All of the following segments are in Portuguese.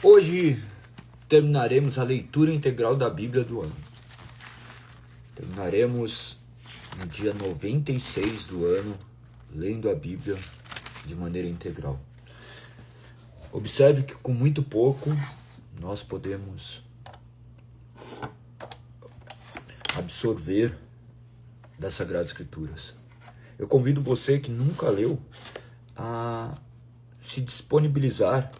Hoje terminaremos a leitura integral da Bíblia do ano. Terminaremos no dia 96 do ano, lendo a Bíblia de maneira integral. Observe que com muito pouco nós podemos absorver das Sagradas Escrituras. Eu convido você que nunca leu a se disponibilizar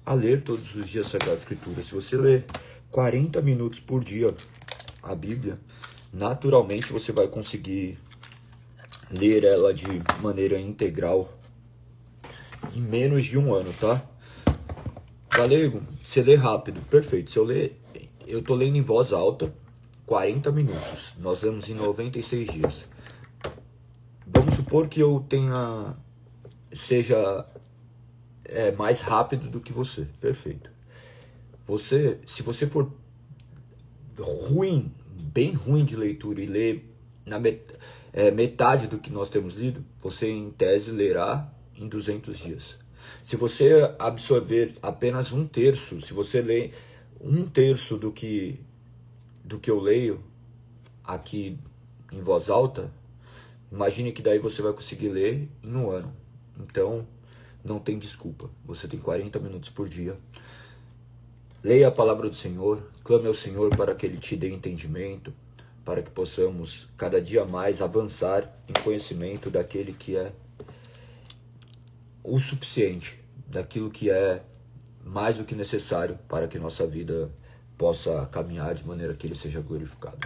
a ler todos os dias as Sagradas Escrituras. Se você ler 40 minutos por dia a Bíblia, naturalmente você vai conseguir ler ela de maneira integral em menos de um ano, tá? Galego, você lê rápido, perfeito. Se eu tô lendo em voz alta, 40 minutos. Nós lemos em 96 dias. Vamos supor que eu seja mais rápido do que você. Perfeito. Se você for ruim, bem ruim de leitura e ler metade do que nós temos lido, você em tese lerá em 200 dias. Se você absorver apenas um terço, se você ler um terço do que eu leio aqui em voz alta, imagine que daí você vai conseguir ler em um ano. Então, não tem desculpa. Você tem 40 minutos por dia. Leia a palavra do Senhor, clame ao Senhor para que Ele te dê entendimento, para que possamos cada dia mais avançar em conhecimento daquele que é o suficiente, daquilo que é mais do que necessário para que nossa vida possa caminhar de maneira que Ele seja glorificado.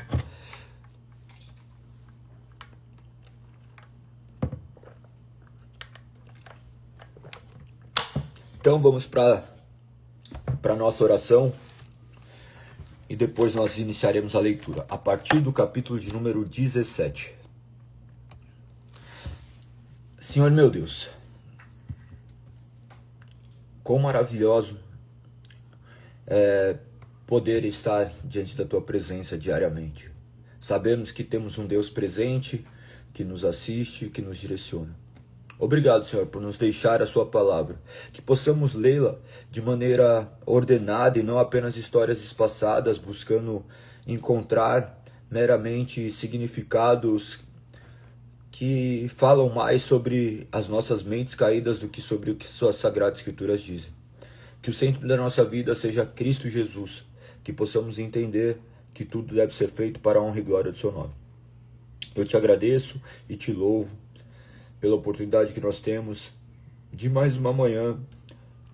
Então vamos para a nossa oração e depois nós iniciaremos a leitura, a partir do capítulo de número 17. Senhor meu Deus, quão maravilhoso é poder estar diante da Tua presença diariamente. Sabemos que temos um Deus presente, que nos assiste, que nos direciona. Obrigado, Senhor, por nos deixar a Sua palavra, que possamos lê-la de maneira ordenada e não apenas histórias espaçadas, buscando encontrar meramente significados que falam mais sobre as nossas mentes caídas do que sobre o que Suas Sagradas Escrituras dizem. Que o centro da nossa vida seja Cristo Jesus, que possamos entender que tudo deve ser feito para a honra e glória do Seu nome. Eu te agradeço e te louvo pela oportunidade que nós temos de mais uma manhã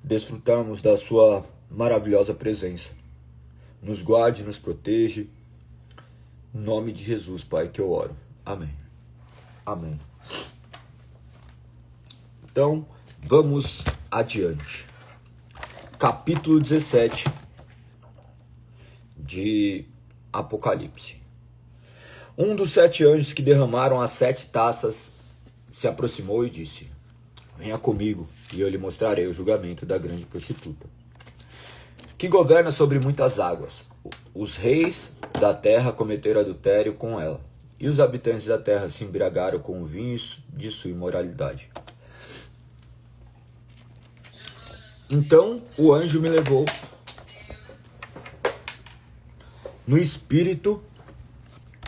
desfrutarmos da Sua maravilhosa presença. Nos guarde, nos proteja. Em nome de Jesus, Pai, que eu oro. Amém. Amém. Então, vamos adiante. Capítulo 17 de Apocalipse. Um dos 7 anjos que derramaram as 7 taças se aproximou e disse: venha comigo, e eu lhe mostrarei o julgamento da grande prostituta, que governa sobre muitas águas. Os reis da terra cometeram adultério com ela, e os habitantes da terra se embriagaram com o vinho de sua imoralidade. Então o anjo me levou no espírito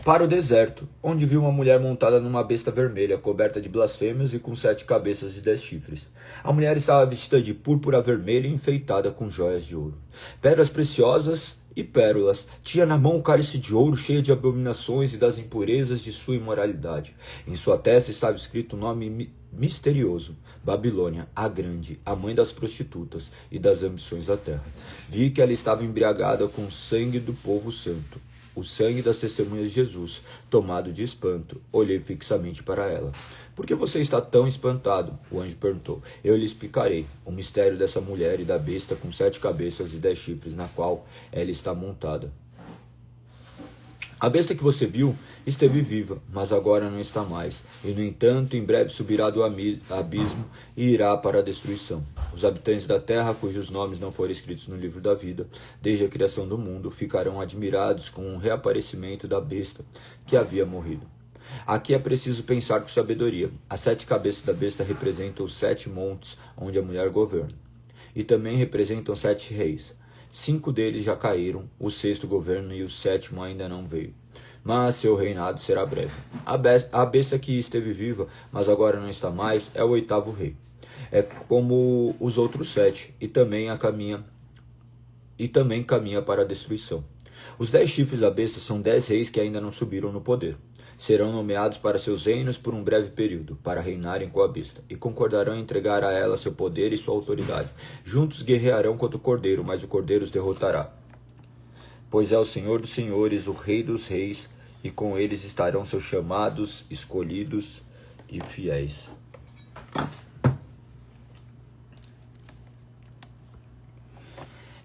para o deserto, onde vi uma mulher montada numa besta vermelha, coberta de blasfêmios e com 7 cabeças e 10 chifres. A mulher estava vestida de púrpura vermelha e enfeitada com joias de ouro, pedras preciosas e pérolas. Tinha na mão um cálice de ouro cheio de abominações e das impurezas de sua imoralidade. Em sua testa estava escrito um nome misterioso: Babilônia, a grande, a mãe das prostitutas e das ambições da terra. Vi que ela estava embriagada com o sangue do povo santo, o sangue das testemunhas de Jesus. Tomado de espanto, olhei fixamente para ela. Por que você está tão espantado? O anjo perguntou. Eu lhe explicarei o mistério dessa mulher e da besta com 7 cabeças e 10 chifres, na qual ela está montada. A besta que você viu esteve viva, mas agora não está mais, e no entanto em breve subirá do abismo e irá para a destruição. Os habitantes da terra, cujos nomes não foram escritos no livro da vida, desde a criação do mundo, ficarão admirados com o reaparecimento da besta que havia morrido. Aqui é preciso pensar com sabedoria. As 7 cabeças da besta representam os 7 montes onde a mulher governa. e também representam 7 reis. 5 deles já caíram, o 6º governo e o 7º ainda não veio. Mas seu reinado será breve. A besta que esteve viva, mas agora não está mais, é o 8º rei. É como os outros 7, e também caminha para a destruição. Os 10 chifres da besta são 10 reis que ainda não subiram no poder. Serão nomeados para seus reinos por um breve período, para reinarem com a besta, e concordarão em entregar a ela seu poder e sua autoridade. Juntos guerrearão contra o cordeiro, mas o cordeiro os derrotará. Pois é o Senhor dos senhores, o Rei dos reis, e com eles estarão seus chamados, escolhidos e fiéis.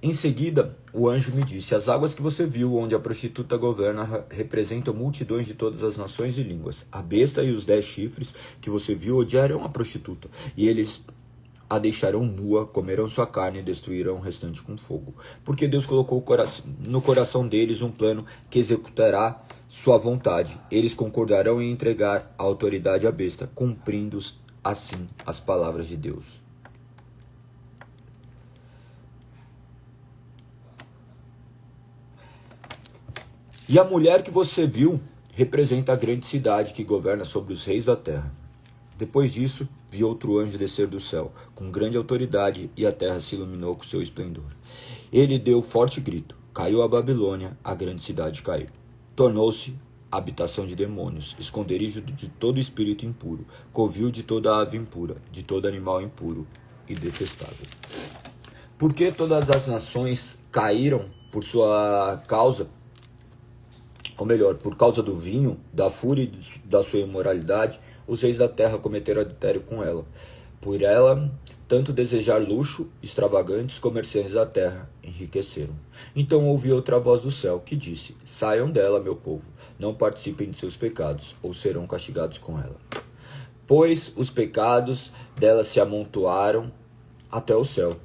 Em seguida, o anjo me disse: as águas que você viu, onde a prostituta governa, representam multidões de todas as nações e línguas. A besta e os 10 chifres que você viu odiarão a prostituta, e eles a deixarão nua, comerão sua carne e destruirão o restante com fogo. Porque Deus colocou no coração deles um plano que executará sua vontade. Eles concordarão em entregar a autoridade à besta, cumprindo assim as palavras de Deus. E a mulher que você viu representa a grande cidade que governa sobre os reis da terra. Depois disso, vi outro anjo descer do céu, com grande autoridade, e a terra se iluminou com seu esplendor. Ele deu forte grito: caiu a Babilônia, a grande cidade caiu. Tornou-se habitação de demônios, esconderijo de todo espírito impuro, covil de toda ave impura, de todo animal impuro e detestável. Porque todas as nações caíram por sua causa, ou melhor, por causa do vinho, da fúria e da sua imoralidade, os reis da terra cometeram adultério com ela. Por ela, tanto desejar luxo, extravagantes comerciantes da terra enriqueceram. Então ouvi outra voz do céu que disse: saiam dela, meu povo, não participem de seus pecados, ou serão castigados com ela. Pois os pecados dela se amontoaram até o céu,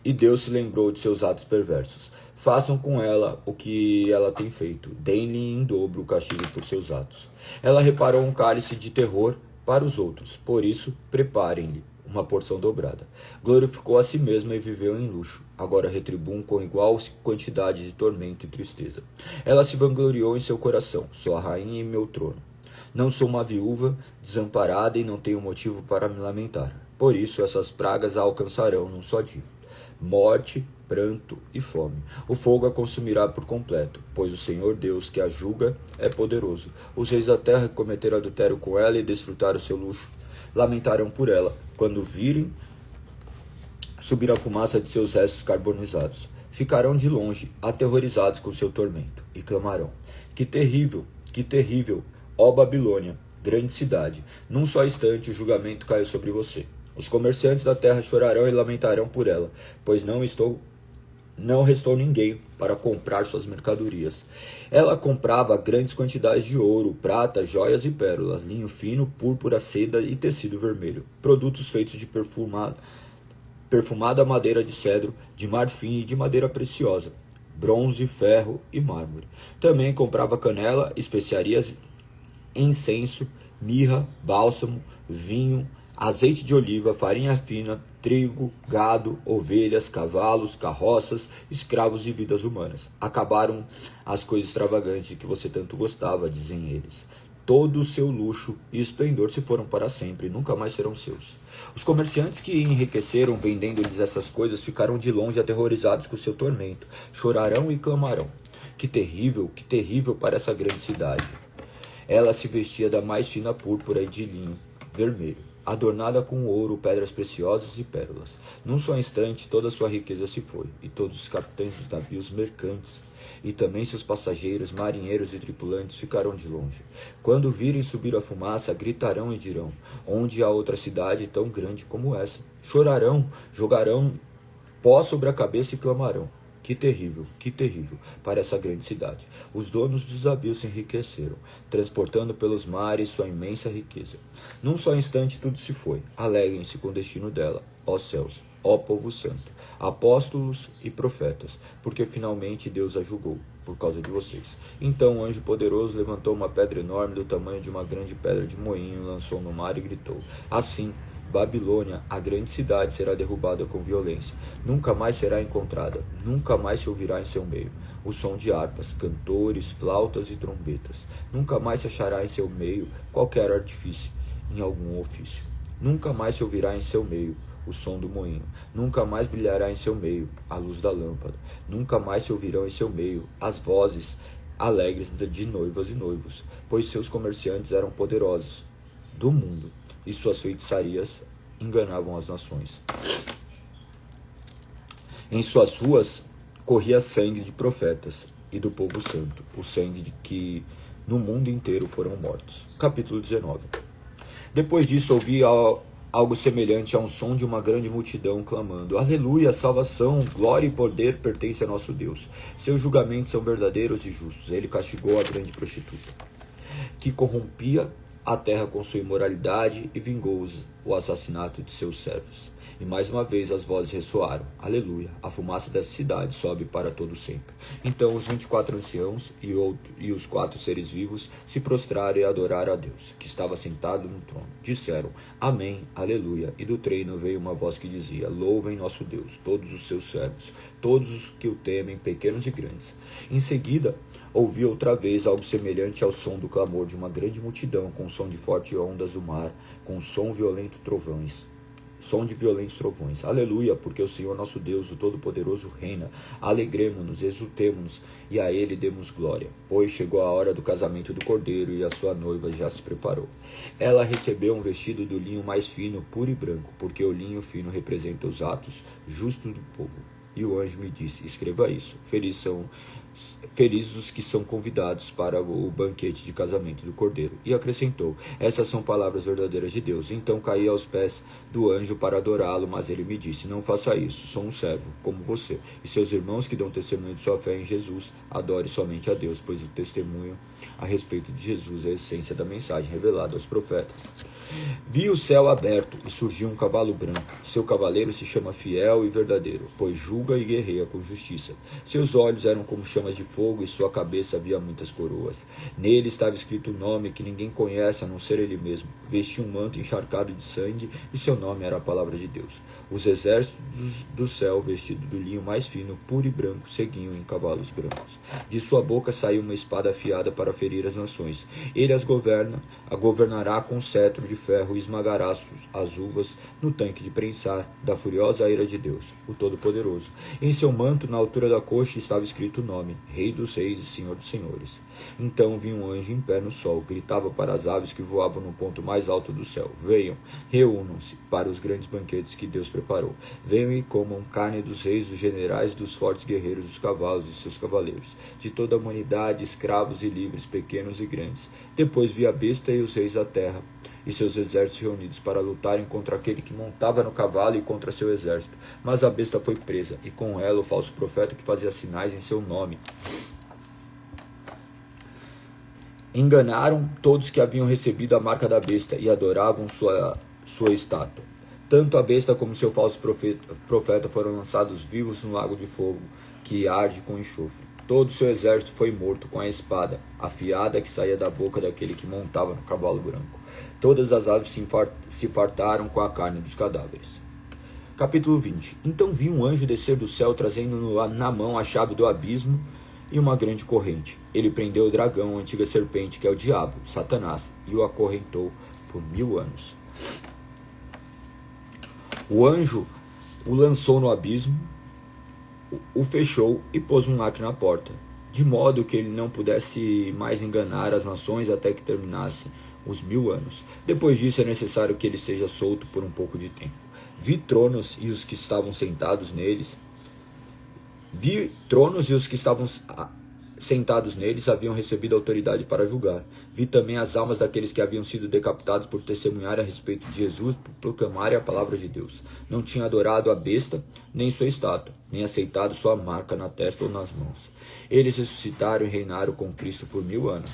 e Deus se lembrou de seus atos perversos. Façam com ela o que ela tem feito. Deem-lhe em dobro o castigo por seus atos. Ela reparou um cálice de terror para os outros. Por isso, preparem-lhe uma porção dobrada. Glorificou a si mesma e viveu em luxo. Agora retribuam com igual quantidade de tormento e tristeza. Ela se vangloriou em seu coração. Sou a rainha em meu trono. Não sou uma viúva desamparada e não tenho motivo para me lamentar. Por isso, essas pragas a alcançarão num só dia: morte, pranto e fome. O fogo a consumirá por completo, pois o Senhor Deus que a julga é poderoso. Os reis da terra que cometeram adultério com ela e desfrutaram seu luxo lamentarão por ela, quando virem subir a fumaça de seus restos carbonizados. Ficarão de longe, aterrorizados com seu tormento, e clamarão: que terrível, ó Babilônia, grande cidade! Num só instante o julgamento caiu sobre você. Os comerciantes da terra chorarão e lamentarão por ela, pois não restou ninguém para comprar suas mercadorias. Ela comprava grandes quantidades de ouro, prata, joias e pérolas, linho fino, púrpura, seda e tecido vermelho, produtos feitos de perfumada madeira de cedro, de marfim e de madeira preciosa, bronze, ferro e mármore. Também comprava canela, especiarias, incenso, mirra, bálsamo, vinho, azeite de oliva, farinha fina, trigo, gado, ovelhas, cavalos, carroças, escravos e vidas humanas. Acabaram as coisas extravagantes que você tanto gostava, dizem eles. Todo o seu luxo e esplendor se foram para sempre, nunca mais serão seus. Os comerciantes que enriqueceram vendendo-lhes essas coisas ficaram de longe aterrorizados com seu tormento. Chorarão e clamarão: que terrível para essa grande cidade! Ela se vestia da mais fina púrpura e de linho vermelho, adornada com ouro, pedras preciosas e pérolas. Num só instante, toda sua riqueza se foi, e todos os capitães dos navios mercantes, e também seus passageiros, marinheiros e tripulantes ficarão de longe. Quando virem subir a fumaça, gritarão e dirão: onde há outra cidade tão grande como essa? Chorarão, jogarão pó sobre a cabeça e clamarão: que terrível para essa grande cidade! Os donos dos navios se enriqueceram, transportando pelos mares sua imensa riqueza. Num só instante tudo se foi. Alegrem-se com o destino dela, ó céus, ó povo santo, apóstolos e profetas, porque finalmente Deus a julgou por causa de vocês. Então o anjo poderoso levantou uma pedra enorme do tamanho de uma grande pedra de moinho, lançou no mar e gritou: assim, Babilônia, a grande cidade, será derrubada com violência. Nunca mais será encontrada, nunca mais se ouvirá em seu meio o som de harpas, cantores, flautas e trombetas. Nunca mais se achará em seu meio qualquer artifício em algum ofício. Nunca mais se ouvirá em seu meio o som do moinho. Nunca mais brilhará em seu meio a luz da lâmpada. Nunca mais se ouvirão em seu meio as vozes alegres de noivas e noivos, pois seus comerciantes eram poderosos do mundo e suas feitiçarias enganavam as nações. Em suas ruas corria sangue de profetas e do povo santo, o sangue de que no mundo inteiro foram mortos. Capítulo 19. Depois disso ouvi algo semelhante a um som de uma grande multidão clamando: aleluia, salvação, glória e poder pertencem a nosso Deus. Seus julgamentos são verdadeiros e justos. Ele castigou a grande prostituta, que corrompia a terra com sua imoralidade e vingou o assassinato de seus servos. E mais uma vez as vozes ressoaram: aleluia, a fumaça dessa cidade sobe para todo sempre. Então os 24 anciãos e os 4 seres vivos se prostraram e adoraram a Deus, que estava sentado no trono. Disseram: amém, aleluia. E do treino veio uma voz que dizia: louvem nosso Deus, todos os seus servos, todos os que o temem, pequenos e grandes. Em seguida ouvi outra vez algo semelhante ao som do clamor de uma grande multidão, com som de fortes ondas do mar, com som violento trovões. Som de violentos trovões. Aleluia, porque o Senhor nosso Deus, o Todo-Poderoso, reina. Alegremo-nos, exultemo-nos e a Ele demos glória. Pois chegou a hora do casamento do Cordeiro e a sua noiva já se preparou. Ela recebeu um vestido do linho mais fino, puro e branco, porque o linho fino representa os atos justos do povo. E o anjo me disse: escreva isso. Felizes os que são convidados para o banquete de casamento do Cordeiro. E acrescentou: essas são palavras verdadeiras de Deus. Então caí aos pés do anjo para adorá-lo, mas ele me disse: não faça isso, sou um servo, como você. E seus irmãos que dão testemunho de sua fé em Jesus, adore somente a Deus, pois o testemunho a respeito de Jesus é a essência da mensagem revelada aos profetas. Vi o céu aberto e surgiu um cavalo branco. Seu cavaleiro se chama Fiel e Verdadeiro, pois julga e guerreia com justiça. Seus olhos eram como chamas de fogo e sua cabeça havia muitas coroas. Nele estava escrito um nome que ninguém conhece a não ser ele mesmo. Vestia um manto encharcado de sangue e seu nome era a palavra de Deus. Os exércitos do céu, vestidos do linho mais fino, puro e branco, seguiam em cavalos brancos. De sua boca saiu uma espada afiada para ferir as nações. Ele as governará com cetro de ferro e esmagará as uvas no tanque de prensar da furiosa ira de Deus, o Todo-Poderoso. Em seu manto, na altura da coxa, estava escrito o nome: Rei dos Reis e Senhor dos Senhores. Então vi um anjo em pé no sol, gritava para as aves que voavam no ponto mais alto do céu: venham, reúnam-se para os grandes banquetes que Deus preparou. Venham e comam carne dos reis, dos generais, dos fortes guerreiros, dos cavalos e seus cavaleiros, de toda a humanidade, escravos e livres, pequenos e grandes. Depois vi a besta e os reis da terra e seus exércitos reunidos para lutarem contra aquele que montava no cavalo e contra seu exército. Mas a besta foi presa, e com ela o falso profeta que fazia sinais em seu nome. Enganaram todos que haviam recebido a marca da besta e adoravam sua estátua. Tanto a besta como seu falso profeta foram lançados vivos no lago de fogo, que arde com enxofre. Todo o seu exército foi morto com a espada afiada que saía da boca daquele que montava no cavalo branco. Todas as aves se fartaram com a carne dos cadáveres. Capítulo 20. Então vi um anjo descer do céu, trazendo na mão a chave do abismo e uma grande corrente. Ele prendeu o dragão, a antiga serpente, que é o diabo, Satanás, e o acorrentou por 1000 anos. O anjo o lançou no abismo, o fechou e pôs um lacre na porta, de modo que ele não pudesse mais enganar as nações até que terminasse os 1000 anos. Depois disso é necessário que ele seja solto por um pouco de tempo. Vi tronos e os que estavam sentados neles. Sentados neles haviam recebido autoridade para julgar. Vi também as almas daqueles que haviam sido decapitados por testemunhar a respeito de Jesus, por proclamarem a palavra de Deus. Não tinham adorado a besta, nem sua estátua, nem aceitado sua marca na testa ou nas mãos. Eles ressuscitaram e reinaram com Cristo por 1000 anos.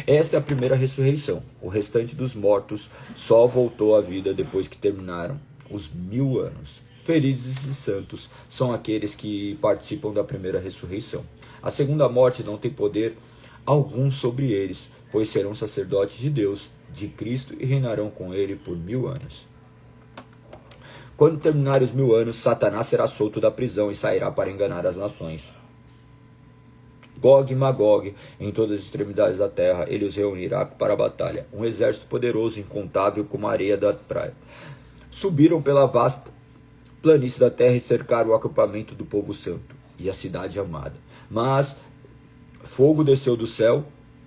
Esta é a primeira ressurreição. O restante dos mortos só voltou à vida depois que terminaram os 1000 anos. Felizes e santos são aqueles que participam da primeira ressurreição. A segunda morte não tem poder algum sobre eles, pois serão sacerdotes de Deus, de Cristo, e reinarão com ele por 1000 anos. Quando terminarem os 1000 anos, Satanás será solto da prisão e sairá para enganar as nações. Gog e Magog, em todas as extremidades da terra, ele os reunirá para a batalha. Um exército poderoso, incontável como a areia da praia. Subiram pela vasta planície da terra e cercaram o acampamento do povo santo e a cidade amada. Mas fogo desceu do céu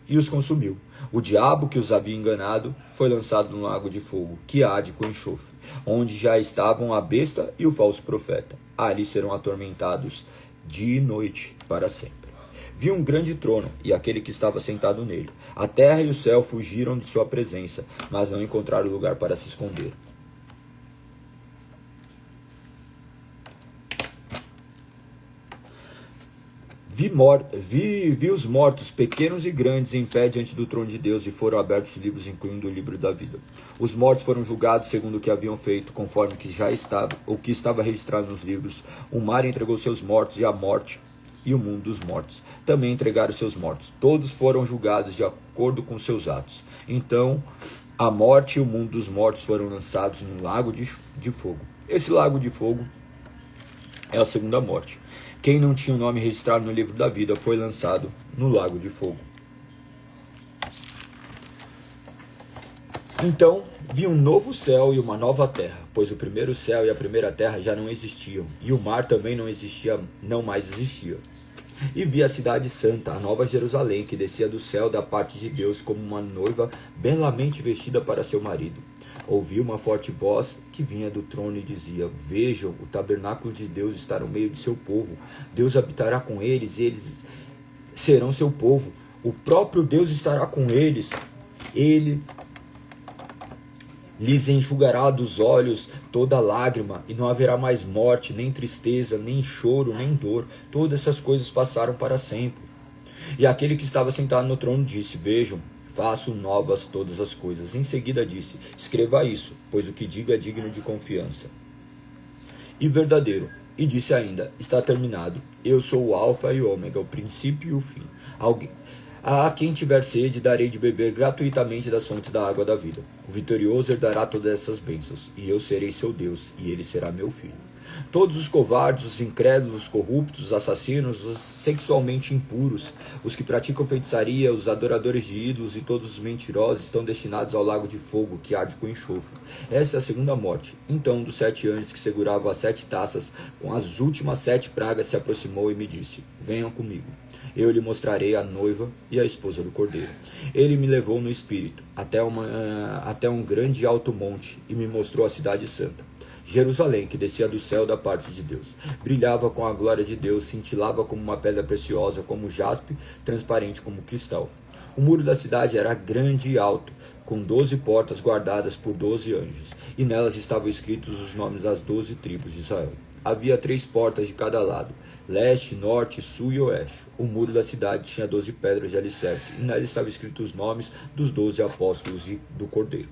e os consumiu. O diabo que os havia enganado foi lançado no lago de fogo, que arde com enxofre, onde já estavam a besta e o falso profeta. Ali serão atormentados dia e noite para sempre. Vi um grande trono e aquele que estava sentado nele. A terra e o céu fugiram de sua presença, mas não encontraram lugar para se esconder. Vi os mortos, pequenos e grandes, em pé diante do trono de Deus, e foram abertos livros, incluindo o livro da vida. Os mortos foram julgados segundo o que haviam feito, conforme o que estava registrado nos livros. O mar entregou seus mortos, e a morte e o mundo dos mortos também entregaram seus mortos. Todos foram julgados de acordo com seus atos. Então a morte e o mundo dos mortos foram lançados no lago de fogo. Esse lago de fogo é a segunda morte. Quem não tinha o nome registrado no livro da vida foi lançado no lago de fogo. Então vi um novo céu e uma nova terra, pois o primeiro céu e a primeira terra já não existiam, e o mar também não mais existia. E vi a cidade santa, a nova Jerusalém, que descia do céu da parte de Deus como uma noiva belamente vestida para seu marido. Ouvi uma forte voz que vinha do trono e dizia: Vejam, o tabernáculo de Deus está no meio de seu povo. Deus habitará com eles, e eles serão seu povo. O próprio Deus estará com eles. Ele lhes enxugará dos olhos toda lágrima, e não haverá mais morte, nem tristeza, nem choro, nem dor. Todas essas coisas passaram para sempre. E aquele que estava sentado no trono disse: Vejam, faço novas todas as coisas. Em seguida disse: Escreva isso, pois o que digo é digno de confiança e verdadeiro. E disse ainda: Está terminado. Eu sou o Alfa e o Ômega, o princípio e o fim. A quem tiver sede, darei de beber gratuitamente das fontes da água da vida. O vitorioso herdará todas essas bênçãos, e eu serei seu Deus, e ele será meu filho. Todos os covardes, os incrédulos, os corruptos, os assassinos, os sexualmente impuros, os que praticam feitiçaria, os adoradores de ídolos e todos os mentirosos estão destinados ao lago de fogo que arde com enxofre. Essa é a segunda morte. Então um dos 7 anjos que seguravam as 7 taças com as últimas 7 pragas se aproximou e me disse: Venham comigo. Eu lhe mostrarei a noiva e a esposa do Cordeiro. Ele me levou no espírito até um grande e alto monte e me mostrou a cidade santa, Jerusalém, que descia do céu da parte de Deus. Brilhava com a glória de Deus, cintilava como uma pedra preciosa, como jaspe, transparente como cristal. O muro da cidade era grande e alto, com 12 portas guardadas por 12 anjos, e nelas estavam escritos os nomes das 12 tribos de Israel. Havia 3 portas de cada lado, leste, norte, sul e oeste. O muro da cidade tinha 12 pedras de alicerce, e nelas estavam escritos os nomes dos 12 apóstolos do Cordeiro.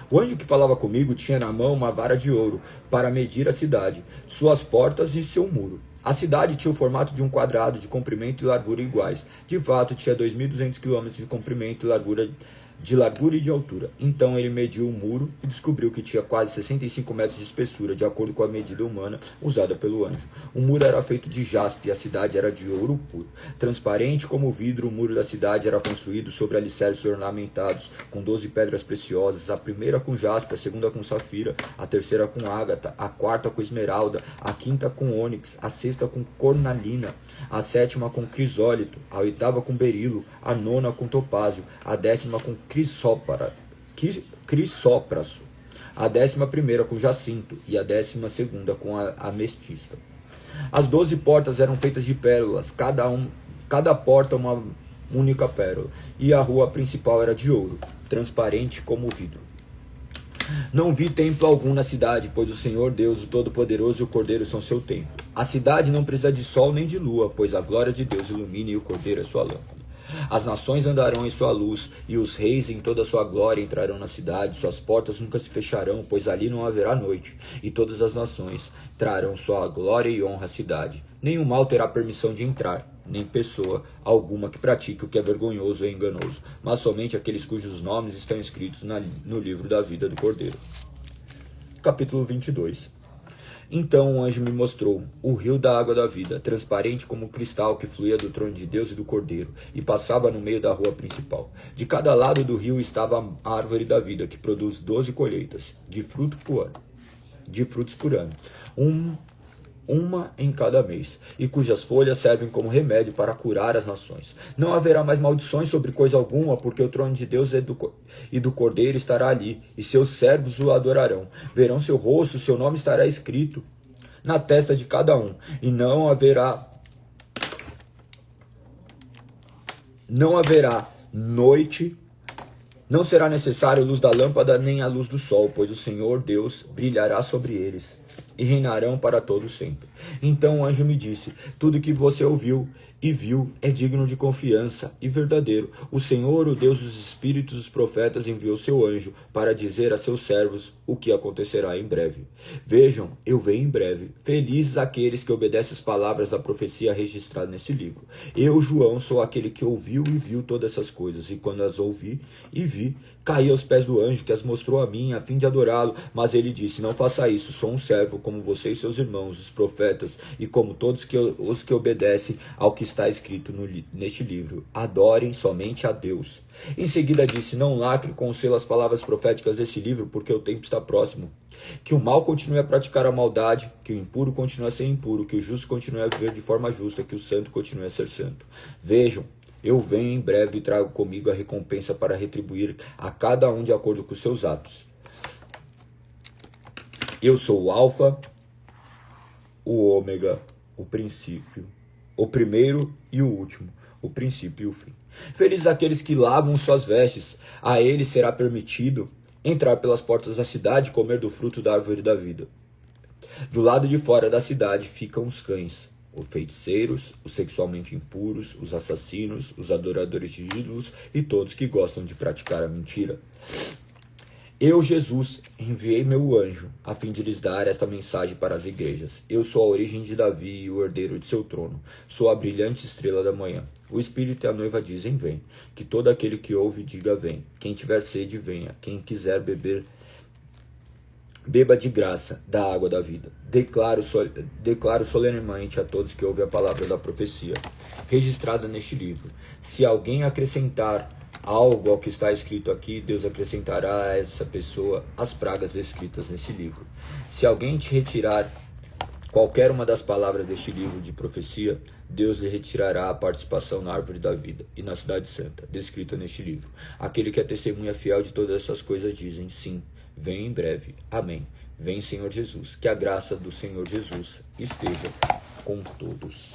O anjo que falava comigo tinha na mão uma vara de ouro para medir a cidade, suas portas e seu muro. A cidade tinha o formato de um quadrado de comprimento e largura iguais. De fato, tinha 2.200 km de comprimento e largura e de altura. Então ele mediu o muro e descobriu que tinha quase 65 metros de espessura, de acordo com a medida humana usada pelo anjo. O muro era feito de jaspe e a cidade era de ouro puro. Transparente como vidro, o muro da cidade era construído sobre alicerces ornamentados com 12 pedras preciosas, a primeira com jaspe, a segunda com safira, a terceira com ágata, a quarta com esmeralda, a quinta com ônix, a sexta com cornalina, a sétima com crisólito, a oitava com berilo, a nona com topázio, a 10ª com crisópraso, a 11ª com jacinto e a 12ª com ametista. As 12 portas eram feitas de pérolas, cada porta uma única pérola, e a rua principal era de ouro, transparente como vidro. Não vi templo algum na cidade, pois o Senhor Deus, o Todo-Poderoso e o Cordeiro são seu templo. A cidade não precisa de sol nem de lua, pois a glória de Deus ilumina e o Cordeiro é sua lâmpada. As nações andarão em sua luz, e os reis em toda a sua glória entrarão na cidade. Suas portas nunca se fecharão, pois ali não haverá noite. E todas as nações trarão sua glória e honra à cidade. Nenhum mal terá permissão de entrar, nem pessoa alguma que pratique o que é vergonhoso e enganoso, mas somente aqueles cujos nomes estão escritos no livro da vida do Cordeiro. Capítulo 22. Então o anjo me mostrou o rio da água da vida, transparente como cristal, que fluía do trono de Deus e do Cordeiro, e passava no meio da rua principal. De cada lado do rio estava a árvore da vida, que produz 12 colheitas de frutos por ano, uma em cada mês, e cujas folhas servem como remédio para curar as nações. Não haverá mais maldições sobre coisa alguma, porque o trono de Deus e do Cordeiro estará ali, e seus servos o adorarão. Verão seu rosto, seu nome estará escrito na testa de cada um, e não haverá noite. Não será necessário a luz da lâmpada nem a luz do sol, pois o Senhor Deus brilhará sobre eles, e reinarão para todo sempre. Então o anjo me disse: tudo que você ouviu e viu é digno de confiança e verdadeiro. O Senhor, o Deus dos espíritos dos profetas, enviou seu anjo para dizer a seus servos o que acontecerá em breve. Vejam, eu venho em breve. Felizes aqueles que obedecem as palavras da profecia registrada nesse livro. Eu, João, sou aquele que ouviu e viu todas essas coisas, e quando as ouvi e vi, caí aos pés do anjo que as mostrou a mim, a fim de adorá-lo. Mas ele disse: não faça isso, sou um servo como você e seus irmãos, os profetas, e como todos os que obedecem ao que está escrito neste livro. Adorem somente a Deus. Em seguida disse: não lacre com o selo as palavras proféticas deste livro, porque o tempo está próximo. Que o mal continue a praticar a maldade, que o impuro continue a ser impuro, que o justo continue a viver de forma justa, que o santo continue a ser santo. Vejam, eu venho em breve e trago comigo a recompensa para retribuir a cada um de acordo com os seus atos. Eu sou o Alfa, o Ômega, o princípio, o primeiro e o último, o princípio e o fim. Felizes aqueles que lavam suas vestes, a eles será permitido entrar pelas portas da cidade e comer do fruto da árvore da vida. Do lado de fora da cidade ficam os cães, os feiticeiros, os sexualmente impuros, os assassinos, os adoradores de ídolos e todos que gostam de praticar a mentira. Eu, Jesus, enviei meu anjo, a fim de lhes dar esta mensagem para as igrejas. Eu sou a origem de Davi e o herdeiro de seu trono. Sou a brilhante estrela da manhã. O Espírito e a noiva dizem: vem. Que todo aquele que ouve diga: vem. Quem tiver sede, venha. Quem quiser beber, beba de graça da água da vida. Declaro solenemente a todos que ouvem a palavra da profecia, registrada neste livro. Se alguém acrescentar algo ao que está escrito aqui, Deus acrescentará a essa pessoa as pragas descritas nesse livro. Se alguém te retirar qualquer uma das palavras deste livro de profecia, Deus lhe retirará a participação na árvore da vida e na cidade santa, descrita neste livro. Aquele que é testemunha fiel de todas essas coisas dizem: sim, vem em breve. Amém. Vem, Senhor Jesus. Que a graça do Senhor Jesus esteja com todos.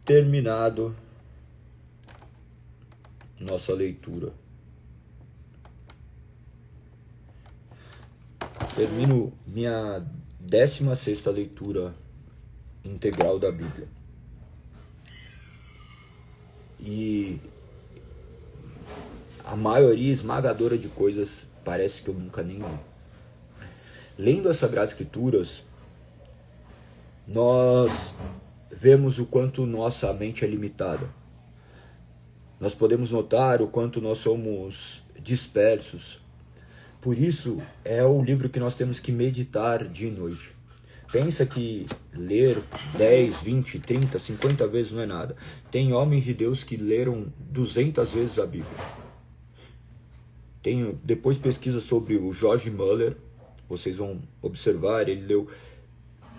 Terminado nossa leitura. Termino minha 16ª leitura integral da Bíblia. E a maioria esmagadora de coisas parece que eu nunca nem li. Lendo as Sagradas Escrituras, nós vemos o quanto nossa mente é limitada. Nós podemos notar o quanto nós somos dispersos. Por isso, é o livro que nós temos que meditar dia e noite. Pensa que ler 10, 20, 30, 50 vezes não é nada. Tem homens de Deus que leram 200 vezes a Bíblia. Depois pesquisa sobre o George Muller, vocês vão observar, ele leu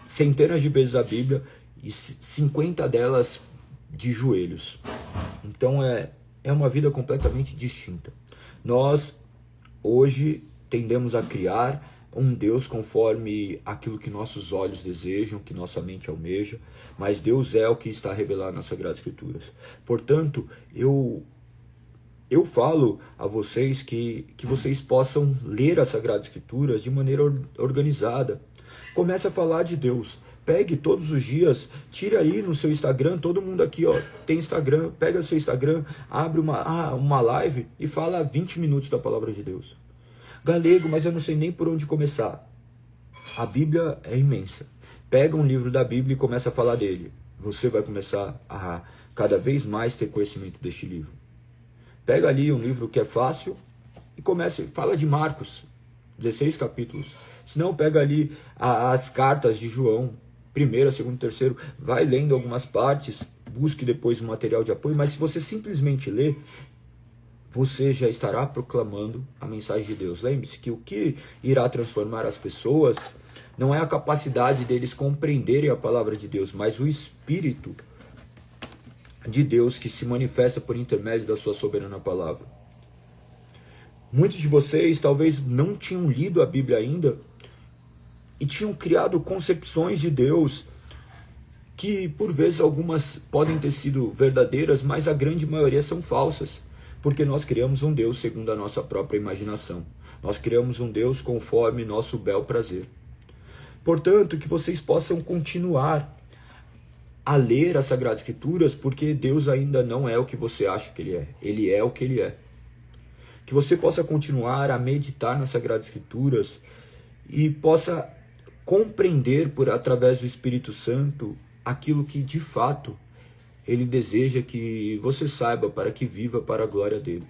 centenas de vezes a Bíblia e 50 delas de joelhos. Então é uma vida completamente distinta. Nós hoje tendemos a criar um Deus conforme aquilo que nossos olhos desejam, que nossa mente almeja, mas Deus é o que está revelado nas Sagradas Escrituras. Portanto, eu falo a vocês que vocês possam ler as Sagradas Escrituras de maneira organizada. Comece a falar de Deus. Pegue todos os dias, tire aí no seu Instagram, todo mundo aqui tem Instagram, pega o seu Instagram, abre uma live e fala 20 minutos da palavra de Deus. Galego, mas eu não sei nem por onde começar. A Bíblia é imensa. Pega um livro da Bíblia e começa a falar dele. Você vai começar a cada vez mais ter conhecimento deste livro. Pega ali um livro que é fácil e fala de Marcos, 16 capítulos. Se não, pega ali as cartas de João, 1ª, 2ª, 3º, vai lendo algumas partes, busque depois um material de apoio, mas se você simplesmente ler, você já estará proclamando a mensagem de Deus. Lembre-se que o que irá transformar as pessoas não é a capacidade deles compreenderem a palavra de Deus, mas o Espírito de Deus que se manifesta por intermédio da sua soberana palavra. Muitos de vocês talvez não tinham lido a Bíblia ainda e tinham criado concepções de Deus que por vezes algumas podem ter sido verdadeiras, mas a grande maioria são falsas, porque nós criamos um Deus segundo a nossa própria imaginação. Nós criamos um Deus conforme nosso bel prazer. Portanto, que vocês possam continuar a ler as Sagradas Escrituras, porque Deus ainda não é o que você acha que Ele é. Ele é o que Ele é. Que você possa continuar a meditar nas Sagradas Escrituras e possa compreender através do Espírito Santo aquilo que de fato Ele deseja que você saiba para que viva para a glória dEle.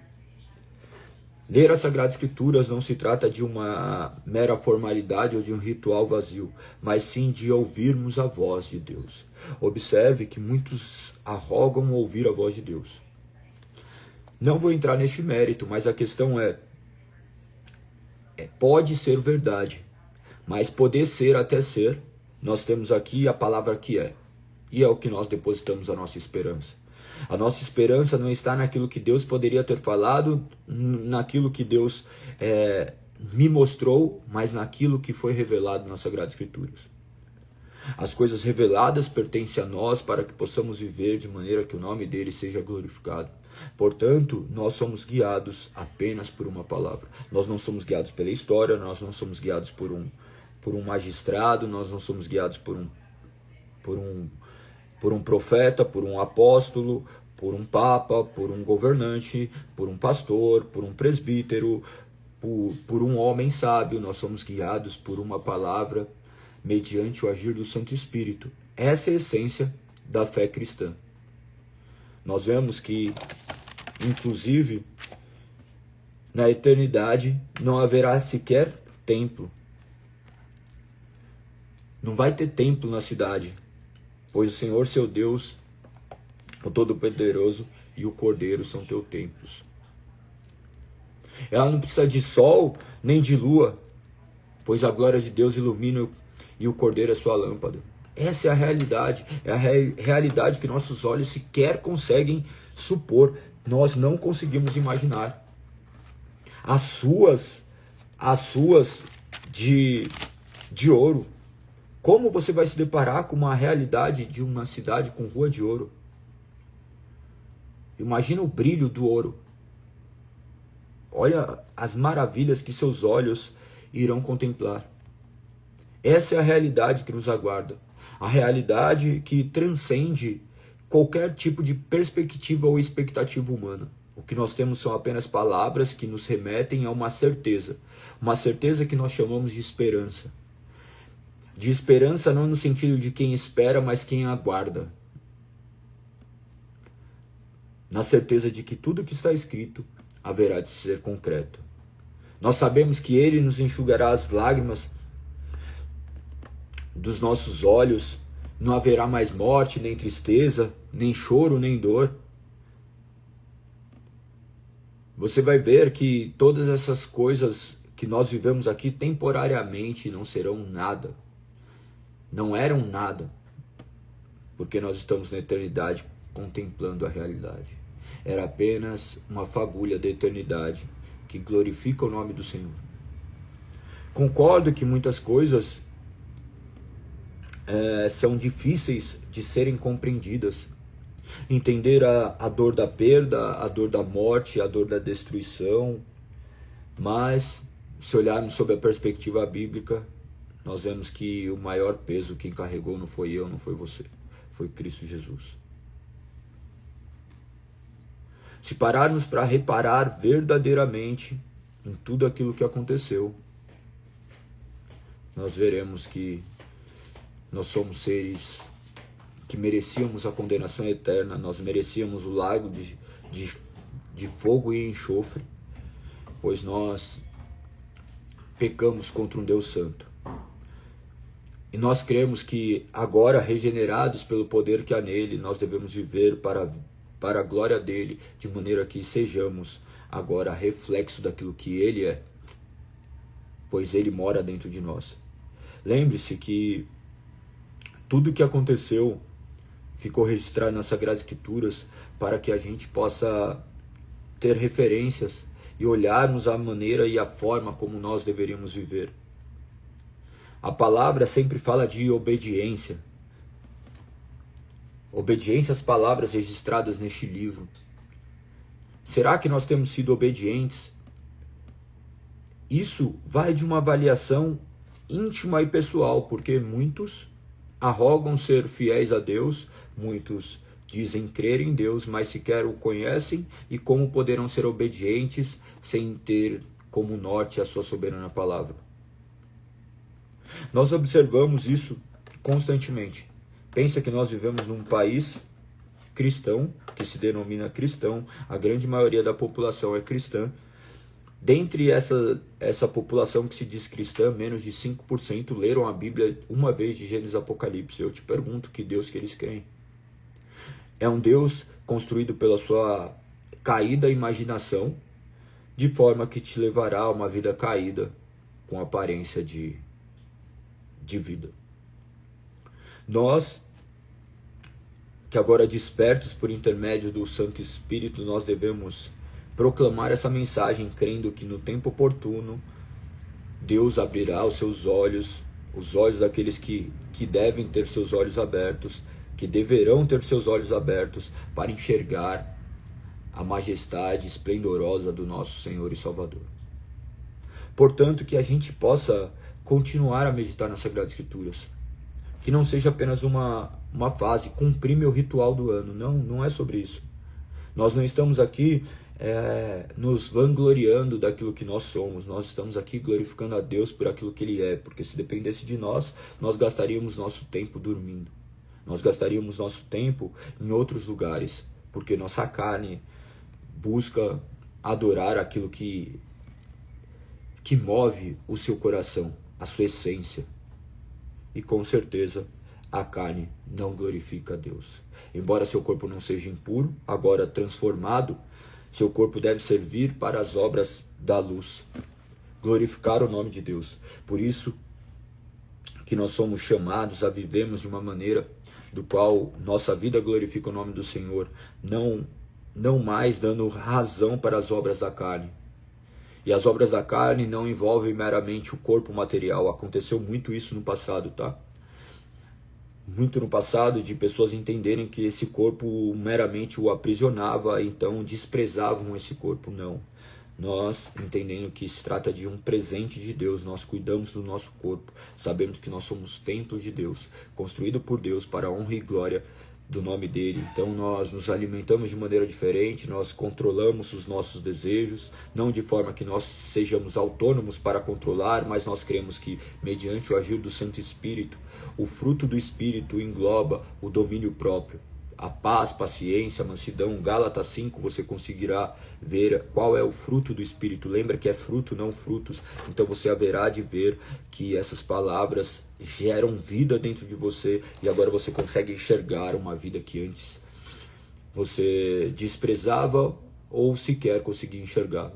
Ler as Sagradas Escrituras não se trata de uma mera formalidade ou de um ritual vazio, mas sim de ouvirmos a voz de Deus. Observe que muitos arrogam ouvir a voz de Deus. Não vou entrar neste mérito, mas a questão pode ser verdade, mas poder ser até ser, nós temos aqui a palavra que é, e é o que nós depositamos a nossa esperança. A nossa esperança não está naquilo que Deus poderia ter falado, naquilo que Deus me mostrou, mas naquilo que foi revelado nas Sagradas Escrituras. As coisas reveladas pertencem a nós para que possamos viver de maneira que o nome dele seja glorificado. Portanto, nós somos guiados apenas por uma palavra. Nós não somos guiados pela história, nós não somos guiados por um magistrado, nós não somos guiados por um profeta, por um apóstolo, por um papa, por um governante, por um pastor, por um presbítero, por um homem sábio. Nós somos guiados por uma palavra mediante o agir do Santo Espírito. Essa é a essência da fé cristã. Nós vemos que, inclusive, na eternidade não haverá sequer templo. Não vai ter templo na cidade, pois o Senhor, seu Deus, o Todo-Poderoso e o Cordeiro são teus templos. Ela não precisa de sol nem de lua, pois a glória de Deus ilumina e o Cordeiro é sua lâmpada. Essa é a realidade que nossos olhos sequer conseguem supor. Nós não conseguimos imaginar. As suas de ouro. Como você vai se deparar com uma realidade de uma cidade com rua de ouro? Imagina o brilho do ouro. Olha as maravilhas que seus olhos irão contemplar. Essa é a realidade que nos aguarda. A realidade que transcende qualquer tipo de perspectiva ou expectativa humana. O que nós temos são apenas palavras que nos remetem a uma certeza que nós chamamos de esperança. De esperança não no sentido de quem espera, mas quem aguarda. Na certeza de que tudo que está escrito haverá de ser concreto. Nós sabemos que Ele nos enxugará as lágrimas dos nossos olhos, não haverá mais morte, nem tristeza, nem choro, nem dor. Você vai ver que todas essas coisas que nós vivemos aqui temporariamente não serão nada. Não eram nada, porque nós estamos na eternidade contemplando a realidade. Era apenas uma fagulha da eternidade que glorifica o nome do Senhor. Concordo que muitas coisas são difíceis de serem compreendidas. Entender a dor da perda, a dor da morte, a dor da destruição. Mas, se olharmos sob a perspectiva bíblica, nós vemos que o maior peso quem carregou não foi eu, não foi você, foi Cristo Jesus. Se pararmos para reparar verdadeiramente em tudo aquilo que aconteceu, nós veremos que nós somos seres que merecíamos a condenação eterna, nós merecíamos o lago de fogo e enxofre, pois nós pecamos contra um Deus santo. E nós cremos que agora, regenerados pelo poder que há nele, nós devemos viver para a glória dele, de maneira que sejamos agora reflexo daquilo que ele é, pois ele mora dentro de nós. Lembre-se que tudo o que aconteceu ficou registrado nas Sagradas Escrituras para que a gente possa ter referências e olharmos a maneira e a forma como nós deveríamos viver. A palavra sempre fala de obediência. Obediência às palavras registradas neste livro. Será que nós temos sido obedientes? Isso vai de uma avaliação íntima e pessoal, porque muitos arrogam ser fiéis a Deus, muitos dizem crer em Deus, mas sequer o conhecem, e como poderão ser obedientes sem ter como norte a sua soberana palavra. Nós observamos isso constantemente. Pensa que nós vivemos num país cristão, que se denomina cristão, a grande maioria da população é cristã. Dentre essa população que se diz cristã, menos de 5% leram a Bíblia uma vez de Gênesis a Apocalipse. Eu te pergunto, que Deus que eles creem? É um Deus construído pela sua caída imaginação, de forma que te levará a uma vida caída, com aparência de vida. Nós, que agora despertos por intermédio do Santo Espírito, nós devemos proclamar essa mensagem, crendo que no tempo oportuno Deus abrirá os olhos daqueles que devem ter seus olhos abertos, que deverão ter seus olhos abertos para enxergar a majestade esplendorosa do nosso Senhor e Salvador. Portanto, que a gente possa continuar a meditar nas Sagradas Escrituras, que não seja apenas uma fase, cumprir meu ritual do ano. Não é sobre isso. Nós não estamos aqui nos vangloriando daquilo que nós somos. Nós estamos aqui glorificando a Deus por aquilo que Ele é, porque se dependesse de nós, nós gastaríamos nosso tempo dormindo. Nós gastaríamos nosso tempo em outros lugares, porque nossa carne busca adorar aquilo que move o seu coração, a sua essência. E com certeza a carne não glorifica a Deus. Embora seu corpo não seja impuro, agora transformado, seu corpo deve servir para as obras da luz, glorificar o nome de Deus. Por isso que nós somos chamados a vivermos de uma maneira do qual nossa vida glorifica o nome do Senhor, não mais dando razão para as obras da carne. E as obras da carne não envolvem meramente o corpo material. Aconteceu muito isso no passado, tá? Muito no passado, de pessoas entenderem que esse corpo meramente o aprisionava, então desprezavam esse corpo. Não. Nós, entendendo que se trata de um presente de Deus, nós cuidamos do nosso corpo. Sabemos que nós somos templo de Deus, construído por Deus para a honra e glória do nome dele. Então nós nos alimentamos de maneira diferente, nós controlamos os nossos desejos, não de forma que nós sejamos autônomos para controlar, mas nós cremos que mediante o agir do Santo Espírito, o fruto do Espírito engloba o domínio próprio, a paz, paciência, mansidão. Gálatas 5 você conseguirá ver qual é o fruto do Espírito. Lembra que é fruto, não frutos. Então você haverá de ver que essas palavras geram vida dentro de você, e agora você consegue enxergar uma vida que antes você desprezava ou sequer conseguia enxergar.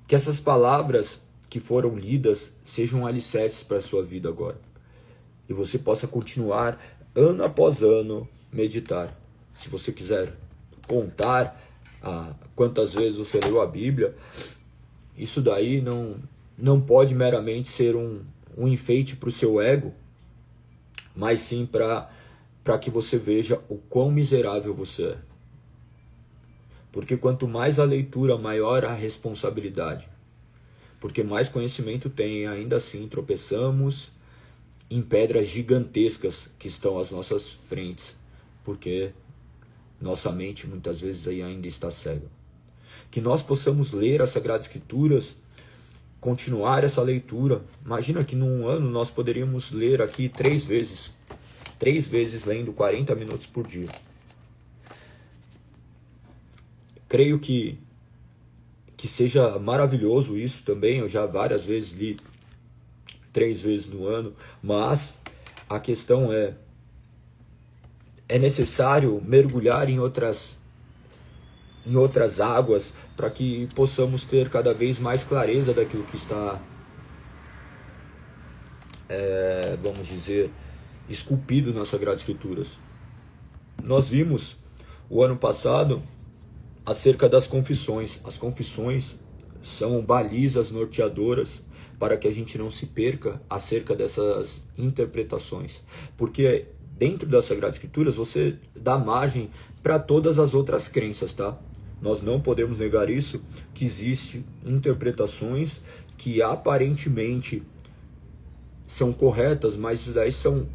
Que essas palavras que foram lidas sejam alicerces para a sua vida agora, e você possa continuar ano após ano meditar. Se você quiser contar quantas vezes você leu a Bíblia, isso daí não pode meramente ser um enfeite para o seu ego, mas sim para que você veja o quão miserável você é. Porque quanto mais a leitura, maior a responsabilidade. porque mais conhecimento tem, ainda assim tropeçamos em pedras gigantescas que estão às nossas frentes, porque nossa mente muitas vezes aí ainda está cega. Que nós possamos ler as Sagradas Escrituras, continuar essa leitura. Imagina que num ano nós poderíamos ler aqui 3 vezes lendo 40 minutos por dia. Creio que seja maravilhoso isso também. Eu já várias vezes li 3 vezes no ano, mas a questão é necessário mergulhar em outras águas para que possamos ter cada vez mais clareza daquilo que está, vamos dizer, esculpido nas Sagradas Escrituras. Nós vimos o ano passado acerca das confissões. As confissões são balizas norteadoras para que a gente não se perca acerca dessas interpretações. Porque dentro das Sagradas Escrituras você dá margem para todas as outras crenças, tá? Nós não podemos negar isso, que existem interpretações que aparentemente são corretas, mas isso daí são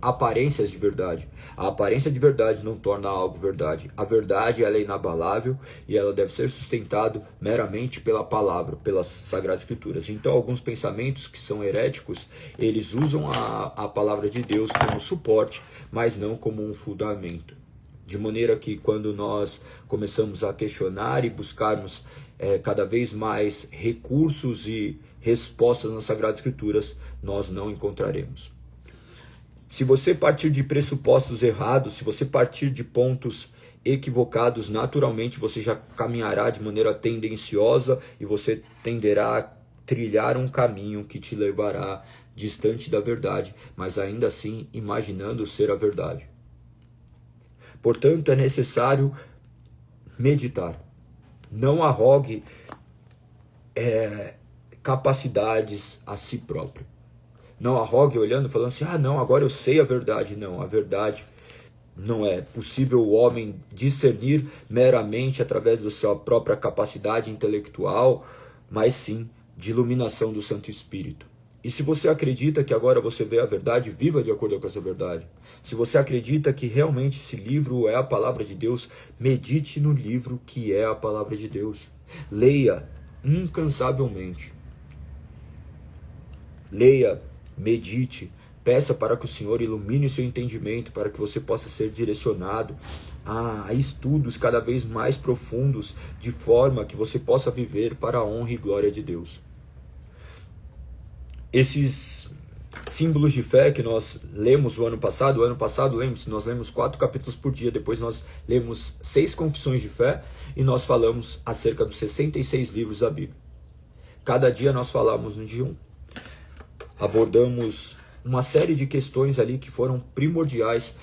aparências de verdade. A aparência de verdade não torna algo verdade. A verdade, ela é inabalável e ela deve ser sustentada meramente pela palavra, pelas Sagradas Escrituras. Então, alguns pensamentos que são heréticos, eles usam a palavra de Deus como suporte, mas não como um fundamento. De maneira que quando nós começamos a questionar e buscarmos cada vez mais recursos e respostas nas Sagradas Escrituras, nós não encontraremos. Se você partir de pressupostos errados, se você partir de pontos equivocados, naturalmente você já caminhará de maneira tendenciosa e você tenderá a trilhar um caminho que te levará distante da verdade, mas ainda assim imaginando ser a verdade. Portanto, é necessário meditar. Não arrogue capacidades a si próprio. Não arrogue olhando, falando assim, não, agora eu sei a verdade. Não, a verdade não é possível o homem discernir meramente através da sua própria capacidade intelectual, mas sim de iluminação do Santo Espírito. E se você acredita que agora você vê a verdade, viva de acordo com essa verdade. Se você acredita que realmente esse livro é a palavra de Deus, medite no livro que é a palavra de Deus. Leia incansavelmente. Leia, medite, peça para que o Senhor ilumine o seu entendimento, para que você possa ser direcionado a estudos cada vez mais profundos, de forma que você possa viver para a honra e glória de Deus. Esses símbolos de fé que nós lemos o ano passado, lembre-se, nós lemos 4 capítulos por dia, depois nós lemos 6 confissões de fé e nós falamos acerca dos 66 livros da Bíblia. Cada dia nós falamos no dia 1. Abordamos uma série de questões ali que foram primordiais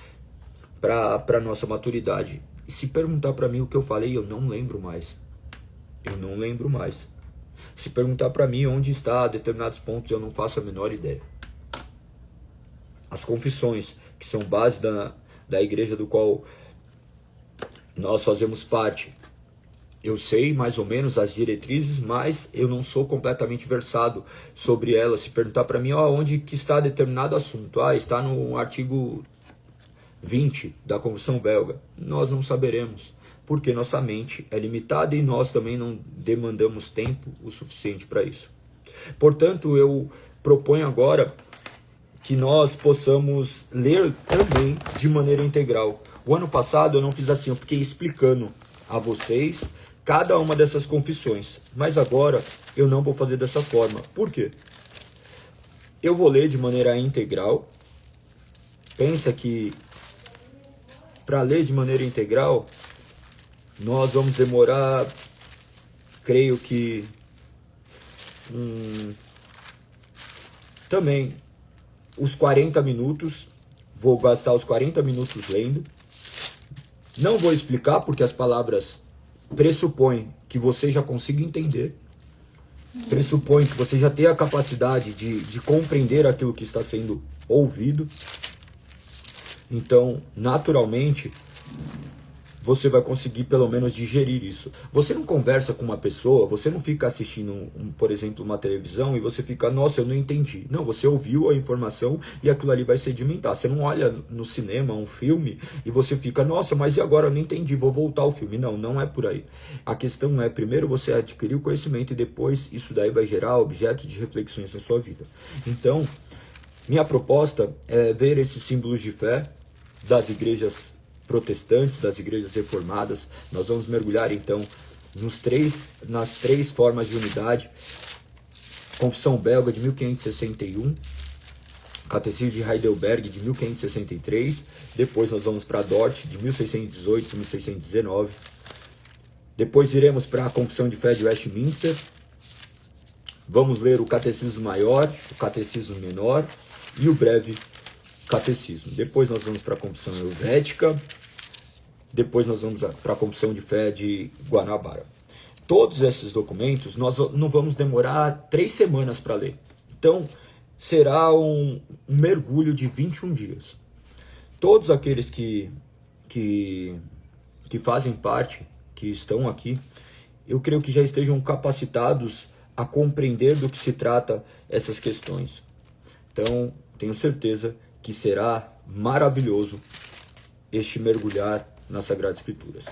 para a nossa maturidade. E se perguntar para mim o que eu falei, eu não lembro mais. Se perguntar para mim onde está determinados pontos, eu não faço a menor ideia. As confissões, que são base da igreja do qual nós fazemos parte, eu sei mais ou menos as diretrizes, mas eu não sou completamente versado sobre elas. Se perguntar para mim, onde que está determinado assunto? Está no artigo 20 da Convenção Belga. Nós não saberemos, porque nossa mente é limitada e nós também não demandamos tempo o suficiente para isso. Portanto, eu proponho agora que nós possamos ler também de maneira integral. O ano passado eu não fiz assim, eu fiquei explicando a vocês cada uma dessas confissões, mas agora eu não vou fazer dessa forma. Por quê? Eu vou ler de maneira integral. Pensa que para ler de maneira integral nós vamos demorar, creio que também os 40 minutos, vou gastar os 40 minutos lendo. Não vou explicar porque as palavras pressupõem que você já consiga entender, pressupõe que você já tenha a capacidade de compreender aquilo que está sendo ouvido. Então, naturalmente, você vai conseguir pelo menos digerir isso. Você não conversa com uma pessoa, você não fica assistindo, por exemplo, uma televisão e você fica, nossa, eu não entendi. Não, você ouviu a informação e aquilo ali vai sedimentar. Você não olha no cinema um filme e você fica, nossa, mas e agora eu não entendi, vou voltar ao filme. Não, não é por aí. A questão é, primeiro você adquirir o conhecimento e depois isso daí vai gerar objetos de reflexões na sua vida. Então, minha proposta é ver esses símbolos de fé das igrejas protestantes, das igrejas reformadas. Nós vamos mergulhar então nas três formas de unidade: Confissão Belga de 1561, Catecismo de Heidelberg de 1563, depois nós vamos para Dort de 1618 1619, depois iremos para a Confissão de Fé de Westminster, vamos ler o Catecismo Maior, o Catecismo Menor e o Breve Catecismo. Depois nós vamos para a Confissão Helvética, depois nós vamos para a Confissão de Fé de Guanabara. Todos esses documentos nós não vamos demorar 3 semanas para ler. Então, será um mergulho de 21 dias. Todos aqueles que fazem parte, que estão aqui, eu creio que já estejam capacitados a compreender do que se trata essas questões. Então, tenho certeza que será maravilhoso este mergulhar nas Sagradas Escrituras.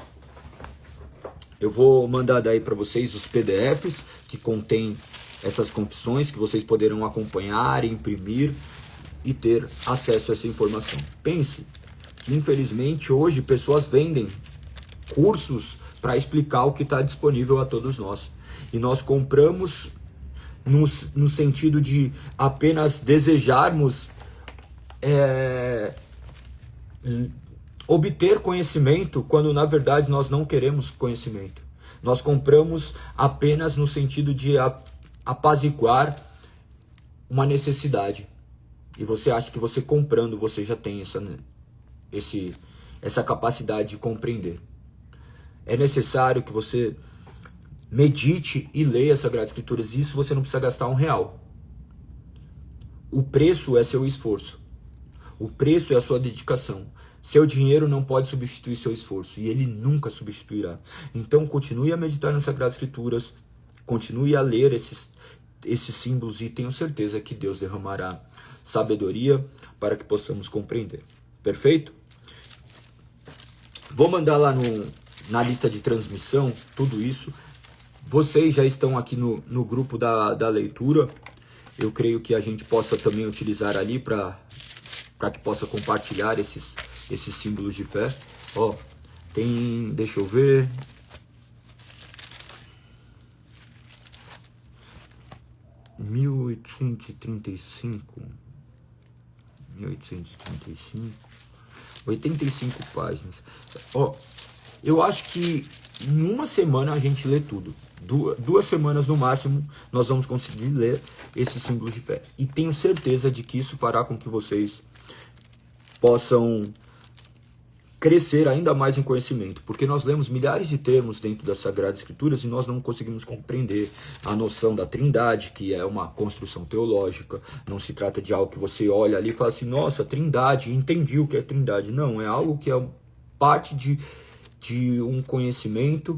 Eu vou mandar daí para vocês os PDFs que contêm essas confissões, que vocês poderão acompanhar, imprimir e ter acesso a essa informação. Pense que, infelizmente, hoje pessoas vendem cursos para explicar o que está disponível a todos nós. E nós compramos no sentido de apenas desejarmos obter conhecimento, quando na verdade nós não queremos conhecimento. Nós compramos apenas no sentido de apaziguar uma necessidade. E você acha que você comprando, você já tem essa capacidade de compreender. É necessário que você medite e leia as Sagradas Escrituras. Isso você não precisa gastar R$1. O preço é seu esforço. O preço é a sua dedicação. Seu dinheiro não pode substituir seu esforço, e ele nunca substituirá. Então continue a meditar nas Sagradas Escrituras, continue a ler esses símbolos, e tenho certeza que Deus derramará sabedoria para que possamos compreender. Perfeito? Vou mandar lá na lista de transmissão tudo isso. Vocês já estão aqui no grupo da leitura. Eu creio que a gente possa também utilizar ali para que possa compartilhar esses símbolos de fé. Ó, tem, deixa eu ver, (1835) 85 páginas. Ó, eu acho que em uma semana a gente lê tudo. 2 semanas no máximo nós vamos conseguir ler esses símbolos de fé. E tenho certeza de que isso fará com que vocês possam crescer ainda mais em conhecimento, porque nós lemos milhares de termos dentro das Sagradas Escrituras e nós não conseguimos compreender a noção da Trindade, que é uma construção teológica. Não se trata de algo que você olha ali e fala assim, nossa, Trindade, entendi o que é Trindade. Não, é algo que é parte de um conhecimento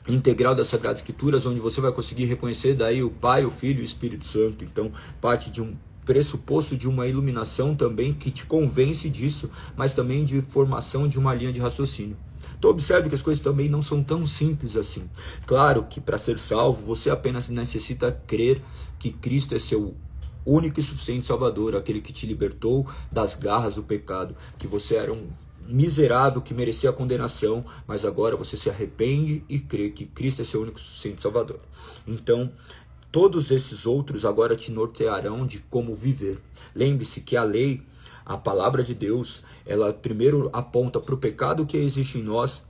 integral das Sagradas Escrituras, onde você vai conseguir reconhecer daí o Pai, o Filho e o Espírito Santo. Então, parte de um pressuposto de uma iluminação também que te convence disso, mas também de formação de uma linha de raciocínio. Então observe que as coisas também não são tão simples assim. Claro que para ser salvo, você apenas necessita crer que Cristo é seu único e suficiente Salvador, aquele que te libertou das garras do pecado, que você era um miserável que merecia a condenação, mas agora você se arrepende e crê que Cristo é seu único e suficiente Salvador. Então, todos esses outros agora te nortearão de como viver. Lembre-se que a lei, a palavra de Deus, ela primeiro aponta para o pecado que existe em nós.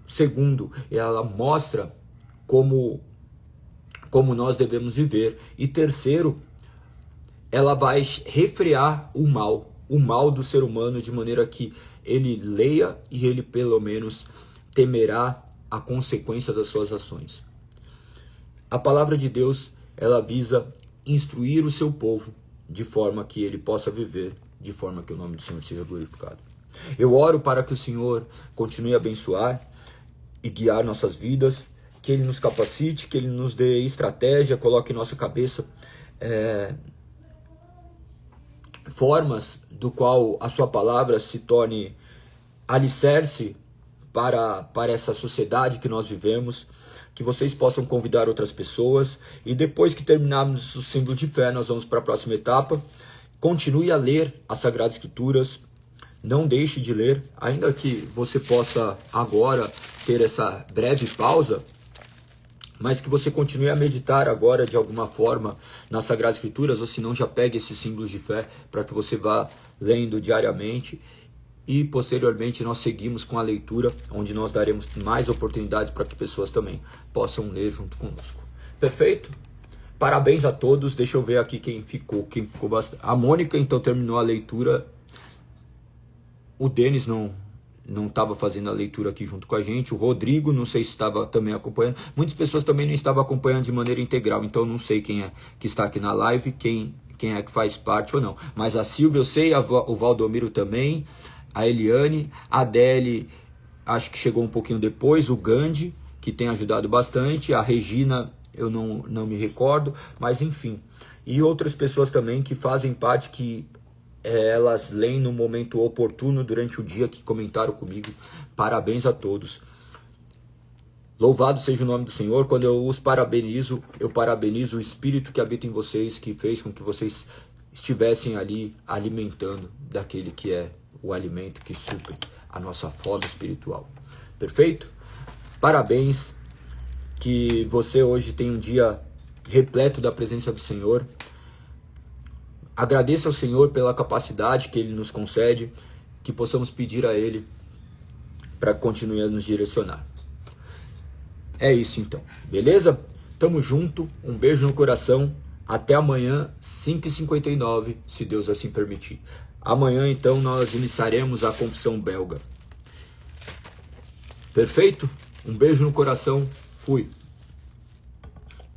Segundo, ela mostra como nós devemos viver. E terceiro, ela vai refrear o mal do ser humano, de maneira que ele leia e ele pelo menos temerá a consequência das suas ações. A palavra de Deus, ela visa instruir o seu povo de forma que ele possa viver, de forma que o nome do Senhor seja glorificado. Eu oro para que o Senhor continue a abençoar e guiar nossas vidas, que Ele nos capacite, que Ele nos dê estratégia, coloque em nossa cabeça formas do qual a sua palavra se torne alicerce para essa sociedade que nós vivemos, que vocês possam convidar outras pessoas, e depois que terminarmos o símbolo de fé, nós vamos para a próxima etapa. Continue a ler as Sagradas Escrituras, não deixe de ler, ainda que você possa agora ter essa breve pausa, mas que você continue a meditar agora de alguma forma nas Sagradas Escrituras, ou se não, já pegue esses símbolos de fé para que você vá lendo diariamente. E posteriormente nós seguimos com a leitura, onde nós daremos mais oportunidades para que pessoas também possam ler junto conosco. Perfeito? Parabéns a todos. Deixa eu ver aqui quem ficou bastante. A Mônica então terminou a leitura. O Denis não estava fazendo a leitura aqui junto com a gente. O Rodrigo, não sei se estava também acompanhando. Muitas pessoas também não estavam acompanhando de maneira integral, então não sei quem é que está aqui na live, quem é que faz parte ou não. Mas a Silvia eu sei, o Valdomiro também, a Eliane, a Adele, acho que chegou um pouquinho depois, o Gandhi, que tem ajudado bastante, a Regina, eu não me recordo, mas enfim. E outras pessoas também que fazem parte, que elas leem no momento oportuno durante o dia, que comentaram comigo. Parabéns a todos. Louvado seja o nome do Senhor. Quando eu os parabenizo, eu parabenizo o Espírito que habita em vocês, que fez com que vocês estivessem ali alimentando daquele que é o alimento que supre a nossa fome espiritual. Perfeito? Parabéns, que você hoje tem um dia repleto da presença do Senhor. Agradeça ao Senhor pela capacidade que Ele nos concede, que possamos pedir a Ele para que continue a nos direcionar. É isso então, beleza? Tamo junto, um beijo no coração, até amanhã, 5h59, se Deus assim permitir. Amanhã, então, nós iniciaremos a confissão belga. Perfeito? Um beijo no coração. Fui.